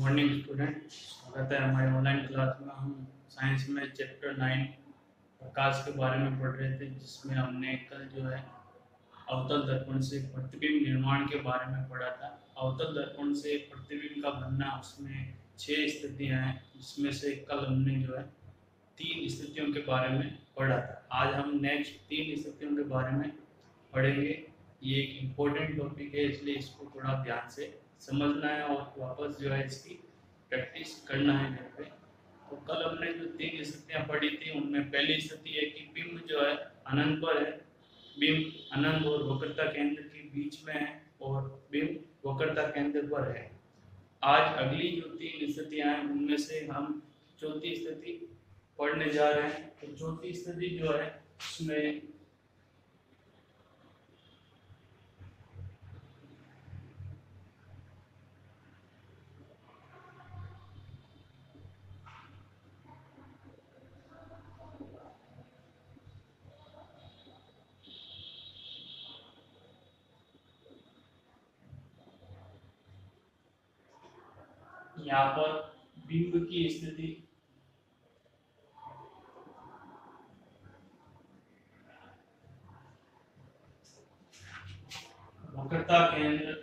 Morning student, स्वागत है हमारे ऑनलाइन क्लास में। हम साइंस में चैप्टर 9 प्रकाश के बारे में पढ़ रहे थे, जिसमें हमने कल जो है अवतल दर्पण से प्रतिबिंब निर्माण के बारे में पढ़ा था। अवतल दर्पण से प्रतिबिंब का बनना, उसमें 6 स्थितियां हैं, जिसमें से कल हमने जो है 3 स्थितियों के बारे में पढ़ा था। आज हम नेक्स्ट 3 स्थितियों के बारे में पढ़ेंगे। ये एक इम्पोर्टेंट टॉपिक है, इसलिए इसको थोड़ा ध्यान से समझना है और वापस जो है इसकी प्रैक्टिस करना है घर पे। तो कल हमने जो 3 स्थितियां पढ़ी थी, उनमें पहली स्थिति है कि बिंब जो है अनंत पर है। बिंब अनंत और वक्रता केंद्र के बीच में है और बिंब वक्रता केंद्र पर है। आज अगली जो 3 स्थितियां हैं, उनमें से हम चौथी स्थिति पढ़ने जा रहे हैं। तो चौथी स्थिति जो है उसमें यहाँ पर बिंब की स्थिति वक्रता केंद्र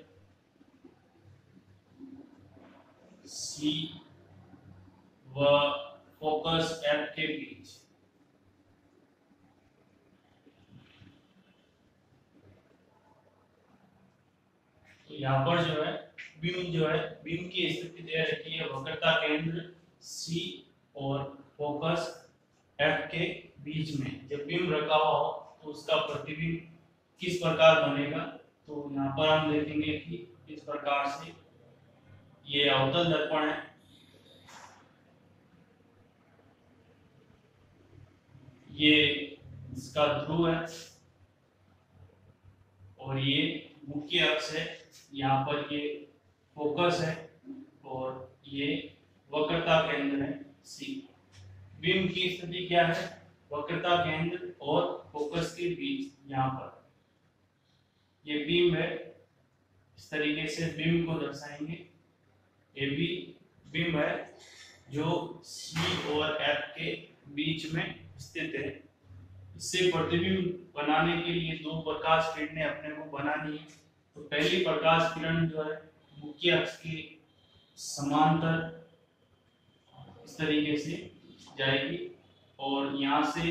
सी व फोकस एफ के बीच। तो यहाँ पर जो है बिंब की स्थिति दे रखी है वक्रता केंद्र सी और फोकस एफ के बीच में। जब बिंब रखा हुआ हो तो उसका प्रतिबिंब किस प्रकार बनेगा, तो यहाँ पर हम देखेंगे कि इस प्रकार से ये अवतल दर्पण है, ये इसका ध्रुव है और ये मुख्य अक्ष है। यहाँ पर ये फोकस है और ये वक्रता केंद्र है सी। बिंब की स्थिति क्या है? वक्रता केंद्र और फोकस के बीच। यहाँ पर ये बिंब है, इस तरीके से बिंब को दर्शाएंगे। ये भी बिंब है जो सी और एफ के बीच में स्थित है। इससे प्रतिबिंब बनाने के लिए 2 प्रकाश किरणें अपने को बनानी है। तो पहली प्रकाश किरण जो है मुख्य अक्ष के समांतर इस तरीके से जाएगी और यहाँ से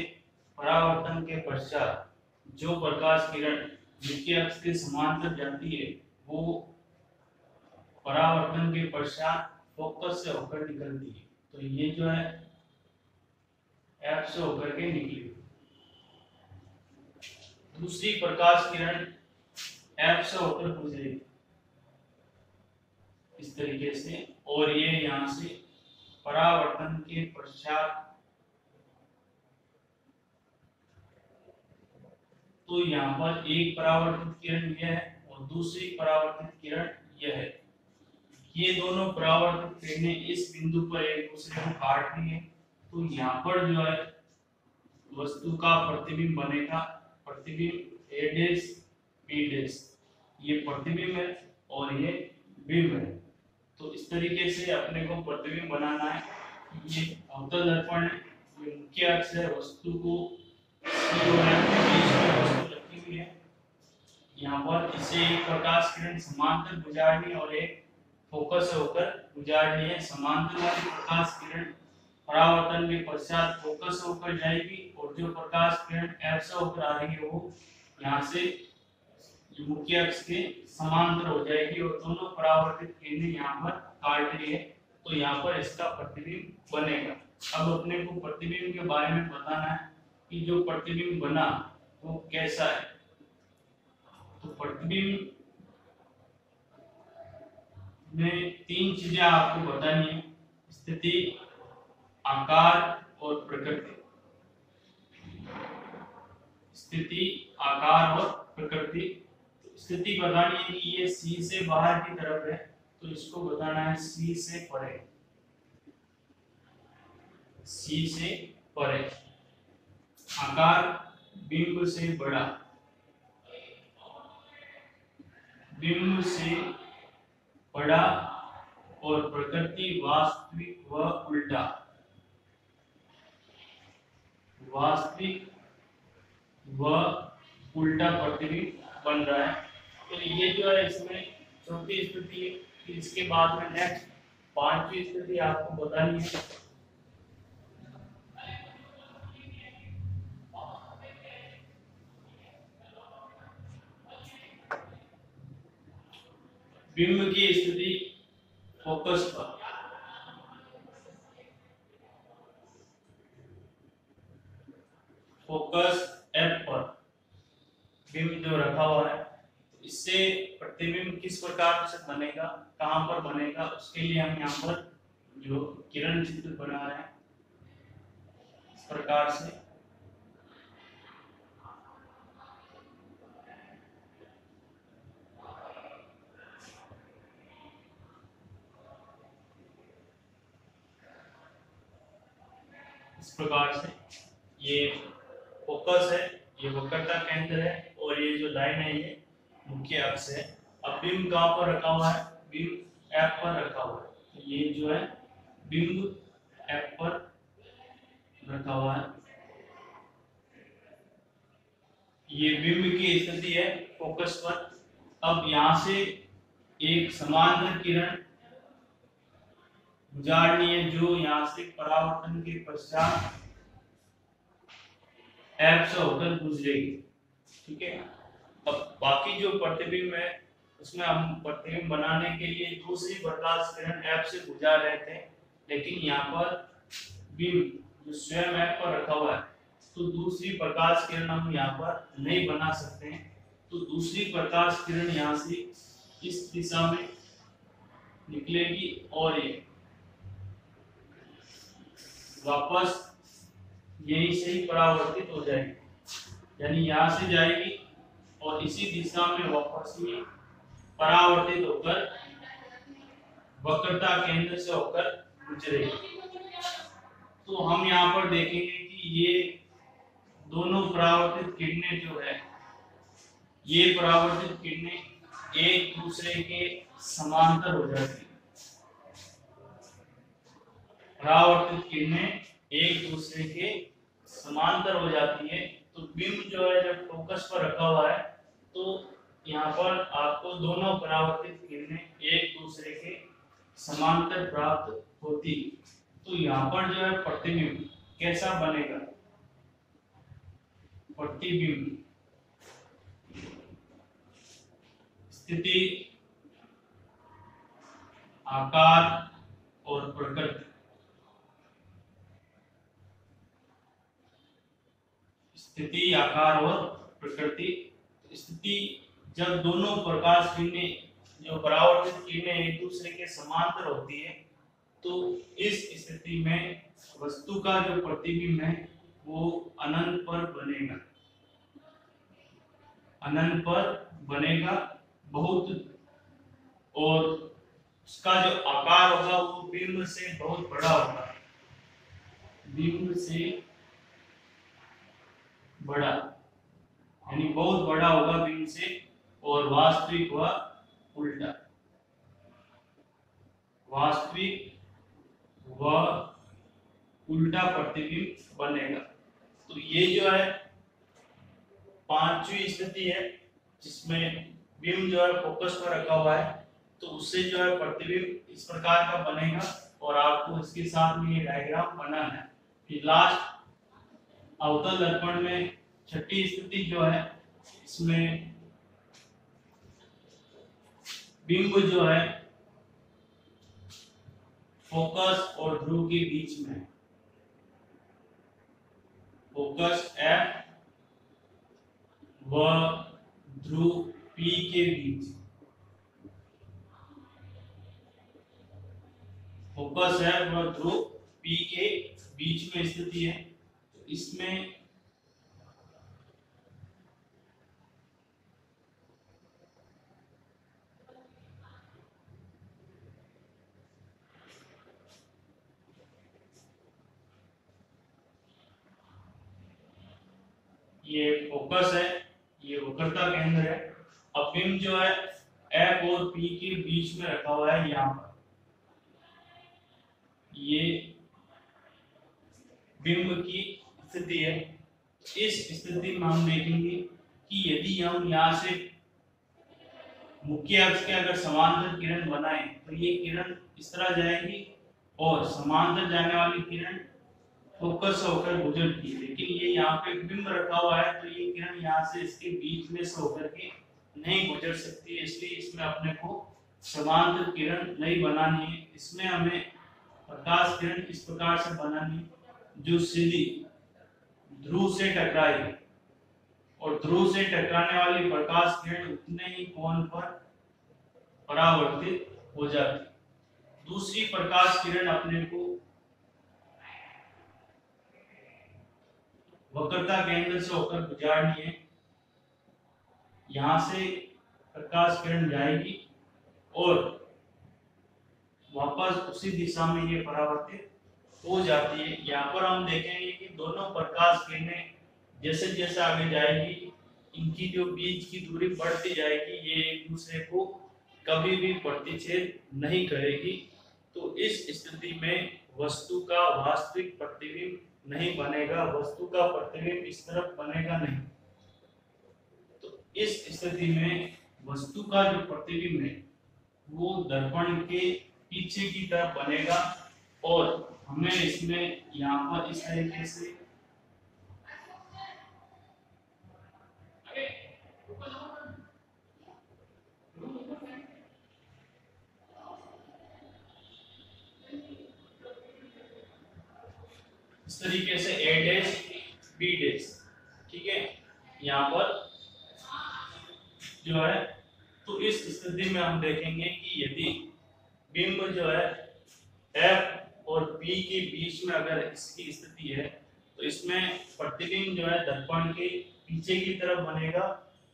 परावर्तन के पश्चात जो प्रकाश किरण मुख्य अक्ष के समांतर जाती है, वो परावर्तन के पश्चात फोकस से होकर निकलती है। तो ये जो है एफ से होकर के निकली। दूसरी प्रकाश किरण एफ से होकर गुजरेगी इस तरीके से, और ये यहाँ से परावर्तन के पश्चात, तो यहाँ पर एक परावर्तित किरण यह है और दूसरी परावर्तित किरण यह है। ये दोनों परावर्तित किरणें इस बिंदु पर एक दूसरे को काट रही है। तो यहाँ पर जो है वस्तु का प्रतिबिंब बनेगा। प्रतिबिंब ए डैश बी डैश, ये प्रतिबिंब है और ये बिंब है। तो इस तरीके से अपने को प्रतिबिंब बनाना है। ये अवतल दर्पण है, ये मुख्य अक्ष है, वस्तु को सी और एफ के बीच में वस्तु रखी हुई है। यहाँ पर इसे एक प्रकाश किरण समांतर गुजारनी और एक फोकस से होकर गुजारनी है। समांतर वाली प्रकाश किरण परावर्तन के पश्चात फोकस से होकर जाएगी और जो प्रकाश किरण एफ से होकर आ रही है वो यहाँ से मुख्य अक्ष के समांतर हो जाएगी और दोनों परावर्तित किरणें यहाँ पर काट रही है। तो यहाँ पर इसका प्रतिबिंब बनेगा। अब अपने को प्रतिबिंब के बारे में बताना है कि जो प्रतिबिंब बना वो कैसा है। तो प्रतिबिंब में 3 चीजें आपको बतानी है: स्थिति, आकार और प्रकृति। स्थिति, आकार और प्रकृति। स्थिति बतानी है कि ये सी से बाहर की तरफ है, तो इसको बताना है सी से परे। सी से परे। आकार, बिंब से बड़ा, बिंब से बड़ा और प्रकृति वास्तविक व उल्टा, वास्तविक व उल्टा प्रतिबिंब बन रहा है। तो ये जो है इसमें चौथी स्थिति है। इसके बाद में नेक्स्ट पांचवी स्थिति आपको बतानी है। बिंब की स्थिति फोकस पर, फोकस एफ पर बिंब जो रखा हुआ है, इससे प्रतिबिंब किस प्रकार से बनेगा, कहां पर बनेगा, उसके लिए हम यहाँ पर जो किरण चित्र बना रहे हैं इस प्रकार से। इस प्रकार से ये फोकस है, ये वक्रता केंद्र है, और ये जो लाइन है ये मुख्य अक्ष है। अब बिंब कहां पर रखा हुआ है, बिंब एफ पर रखा हुआ है। तो ये जो है बिंब एफ पर रखा हुआ है। ये बिंब की स्थिति है फोकस पर। अब यहां से एक समांतर किरण गुजारनी है जो यहां से परावर्तन के पश्चात एफ से होकर गुजरेगी। ठीक है। अब बाकी जो प्रतिबिंब है उसमें हम प्रतिबिंब बनाने के लिए दूसरी प्रकाश किरण एफ से गुजार रहे थे, लेकिन यहाँ पर बिंब जो स्वयं एफ पर रखा हुआ है, तो दूसरी प्रकाश किरण हम यहाँ पर नहीं बना सकते हैं। तो दूसरी प्रकाश किरण यहाँ से इस दिशा में निकलेगी और ये वापस यहीं से ही परावर्तित हो जाएगी, यानी यहाँ से जाएगी और इसी दिशा में वापस ही परावर्तित होकर वक्रता केंद्र से होकर गुजरेगी। तो हम यहाँ पर देखेंगे कि ये दोनों परावर्तित किरणें जो है, ये परावर्तित किरणें एक दूसरे के समांतर हो जाती है। परावर्तित किरणें एक दूसरे के समांतर हो जाती है। तो बिंब जो है जब फोकस पर रखा हुआ है, तो यहाँ पर आपको दोनों परावर्तित किरणें एक दूसरे के समांतर प्राप्त होती। तो यहाँ पर जो है प्रतिबिंब कैसा बनेगा, प्रतिबिंब स्थिति, आकार और प्रकृति। स्थिति, आकार और प्रकृति। स्थिति जब दोनों प्रकाश किरणें जो परावर्तित किरणें एक दूसरे के समांतर होती है, तो इस स्थिति में वस्तु का जो प्रतिबिंब है वो अनंत पर बनेगा, अनंत पर बनेगा बहुत, और उसका जो आकार होगा वो बिंब से बहुत बड़ा होगा, बिंब से बड़ा, यानी बहुत बड़ा होगा बिंब से, और वास्तविक व उल्टा, वास्तविक व उल्टा प्रतिबिंब बनेगा। तो ये जो है पांचवी स्थिति है जिसमें बिंब जो है फोकस पर रखा हुआ है, तो उससे जो है प्रतिबिंब इस प्रकार का बनेगा, और आपको इसके साथ में ये डायग्राम बनाना है। फिर लास्ट अवतल दर्पण में छठी स्थिति जो है, इसमें बिंब जो है फोकस और ध्रुव के बीच में, फोकस एफ व ध्रुव पी के बीच, फोकस एफ व ध्रुव पी के बीच में स्थिति है। तो इसमें ये फोकस है, ये वक्रता केंद्र है। अब बिंब जो है एफ और पी के बीच में रखा हुआ है यहाँ पर, ये बिंब की स्थिति है। इस स्थिति में हम देखेंगे कि यदि हम यहाँ से मुख्य अक्ष के अगर समांतर किरण बनाए तो ये किरण इस तरह जाएगी और समांतर जाने वाली किरण फोकस होकर गुजरती है, लेकिन ये यहाँ पे बिंब रखा हुआ है तो ये किरण यहाँ से इसके बीच में से होकर के नहीं गुजर सकती है, इसलिए इसमें अपने को समांतर किरण नहीं बनानी है। इसमें हमें प्रकाश किरण इस प्रकार से बनानी है जो सीधी ध्रुव से टकराएगी और ध्रुव से टकराने वाली प्रकाश किरण उतने ही कोण पर परावर्तित हो जाती। दूसरी प्रकाश किरण अपने को वक्रता केंद्र से होकर गुजारनी है। यहां से प्रकाश किरण जाएगी और वापस उसी दिशा में ये परावर्तित हो जाती है। यहाँ पर हम देखेंगे कि दोनों प्रकाश किरणें जैसे जैसे आगे जाएगी इनकी जो बीच की दूरी बढ़ती जाएगी, ये एक दूसरे को कभी भी प्रतिच्छेद नहीं करेगी। तो इस स्थिति में वस्तु का वास्तविक प्रतिबिंब नहीं बनेगा, वस्तु का प्रतिबिंब इस तरफ बनेगा नहीं। तो इस स्थिति में वस्तु का जो प्रतिबिंब है वो दर्पण के पीछे की तरफ बनेगा और हमें इसमें यहाँ पर इस तरीके से इस तरीके से A डैश B डैश, ठीक है, यहाँ पर जो है। तो इस स्थिति में हम देखेंगे कि यदि बिंब जो है F और P के बीच में अगर इसकी स्थिति है तो इसमें प्रतिबिंब जो है दर्पण के पीछे की तरफ बनेगा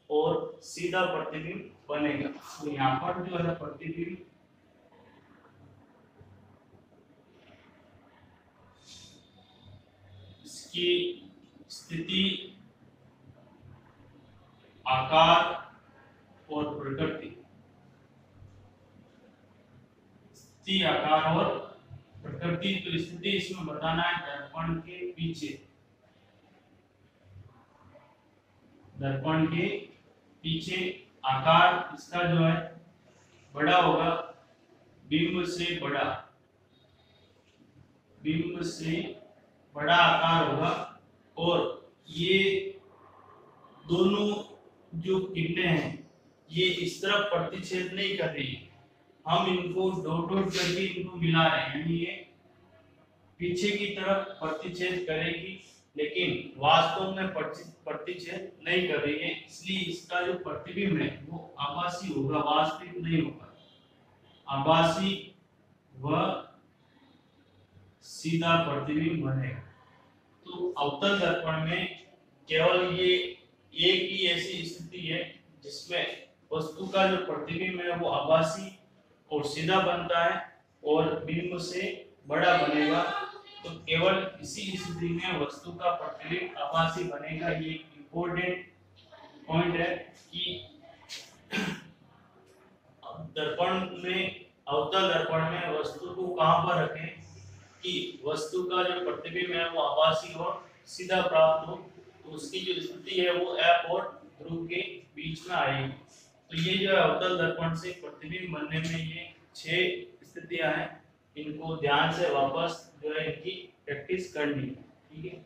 और सीधा प्रतिबिंब बनेगा। तो यहाँ पर जो है प्रतिबिंब इसकी स्थिति, आकार और प्रकृति, स्थिति, आकार और प्रकृति। तो स्थिति इसमें बताना है दर्पण के पीछे, दर्पण के पीछे आकार इसका जो है बड़ा होगा, बिंब से बड़ा, बिंब से बड़ा आकार होगा और ये दोनों जो किरणें हैं ये इस तरफ प्रतिच्छेद नहीं कर रही है, हम इनको डॉट डॉट करके इनको मिला रहे हैं, यानी ये पीछे की तरफ प्रतिच्छेद करेगी लेकिन वास्तव में प्रतिच्छेद नहीं कर रही है, इसलिए इसका जो प्रतिबिंब है वो आभासी होगा, वास्तविक नहीं होगा। आभासी व सीधा प्रतिबिंब बनेगा। तो अवतल दर्पण में केवल ये एक ही ऐसी स्थिति है जिसमें वस्तु का जो प्रतिबिंब है वो आभासी और सीधा बनता है और बिंब से बड़ा बनेगा। तो केवल इसी स्थिति में वस्तु का प्रतिबिंब आभासी बनेगा। ये एक इम्पोर्टेंट पॉइंट है कि दर्पण में, अवतल दर्पण में वस्तु को कहां पर रखें कि वस्तु का जो प्रतिबिंब है वो आभासी और सीधा प्राप्त हो। तो उसकी जो स्थिति है वो F और ध्रुव के बीच में आएगी। तो ये जो अवतल दर्पण से प्रतिबिंब बनने में ये 6 स्थितियां हैं, इनको ध्यान से वापस जो है इनकी प्रैक्टिस करनी है, ठीक है।